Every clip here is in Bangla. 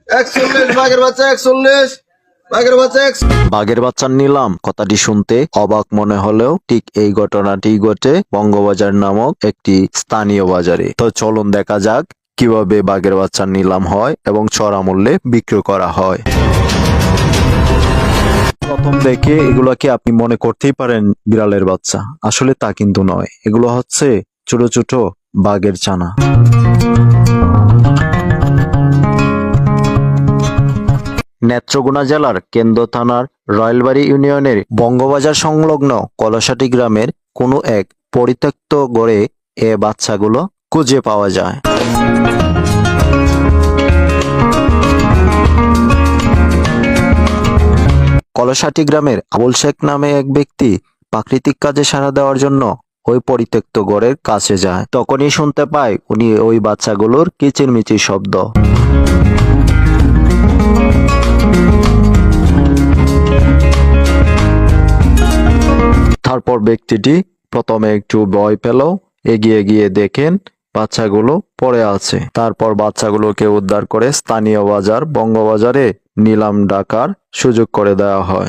41 বাঘের বাচ্চা 41 বাঘের বাচ্চা বাঘের বাচ্চার নিলাম কথাটি শুনতে অবাক মনে হলেও ঠিক এই ঘটনাটি ঘটে বঙ্গবাজার নামক একটি স্থানীয় বাজারে। তো চলুন দেখা যাক কিভাবে বাঘের বাচ্চার নিলাম হয় এবং চড়া মূল্যে বিক্রি করা হয়। প্রথম দেখে এগুলাকে আপনি মনে করতেই পারেন বিড়ালের বাচ্চা, আসলে তা কিন্তু নয়। এগুলো হচ্ছে ছোট ছোট বাঘের ছানা। নেত্রকোনা জেলার কেন্দ্র থানার রয়েলবাড়ি ইউনিয়নের বঙ্গবাজার সংলগ্ন কলসাটি গ্রামের কোনো এক পরিত্যক্ত গড়ে এ বাচ্চাগুলো খুঁজে পাওয়া যায়। কলসাটি গ্রামের আবুল শেখ নামে এক ব্যক্তি প্রাকৃতিক কাজে সাড়া দেওয়ার জন্য ওই পরিত্যক্ত গড়ের কাছে যায়। তখনই শুনতে পায় উনি ওই বাচ্চাগুলোর কিচিরমিচির শব্দ। তারপর ব্যক্তিটি প্রথমে একটু ভয় পেল, এগিয়ে গিয়ে দেখেন বাচ্চাগুলো পড়ে আছে। তারপর বাচ্চাগুলোকে উদ্ধার করে স্থানীয় বাজার বঙ্গবাজারে নিলাম ডাকার সুযোগ করে দেওয়া হয়।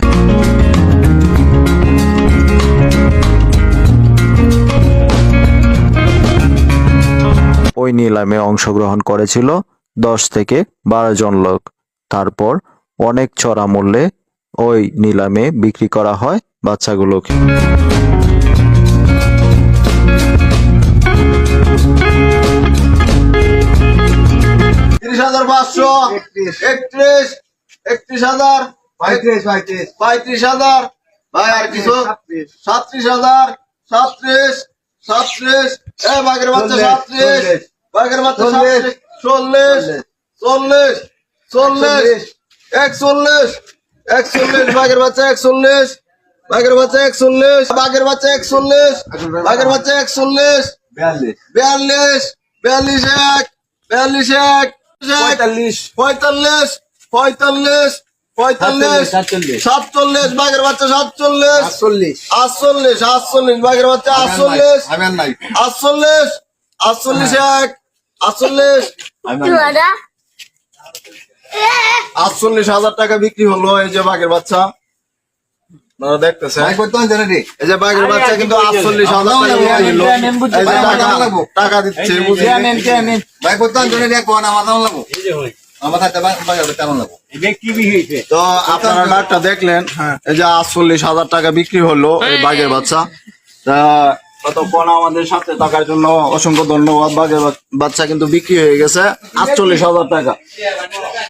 ওই নিলামে অংশগ্রহণ করেছিল 10 থেকে 12 জন লোক। তারপর অনেক চড়া মূল্যে ওই নিলামে বিক্রি করা হয় বাচ্চাগুলোকে। 30,500 31 31,000 35,000 ভাই আর কিছু 37,000 37 37 এ বাঘের বাচ্চা 37 বাঘের বাচ্চা 40 40 40 41 41 বাঘের বাচ্চা 41 বাঘের বাচ্চা 41 বাঘের বাচ্চা 41 বাঘের বাচ্চা 41 42 42 42 45 45 45 45 47 বাঘের বাচ্চা 47 48 48 বাঘের বাচ্চা 48 48 48 48,000 টাকা বিক্রি হলো এই যে বাঘের বাচ্চা। আপনারা দেখতেছেন এই যে বাঘের বাচ্চা কিন্তু 48,000 টাকা বিক্রি হলো। এই যে টাকা দিচ্ছে তো আপনারা ডাকটা দেখলেন। এই যে 48,000 টাকা বিক্রি হলো এই বাঘের বাচ্চা। তা ততক্ষণ আমাদের সাথে থাকার জন্য অসংখ্য ধন্যবাদ। বাঘের বাচ্চা কিন্তু বিক্রি হয়ে গেছে 48,000 টাকা।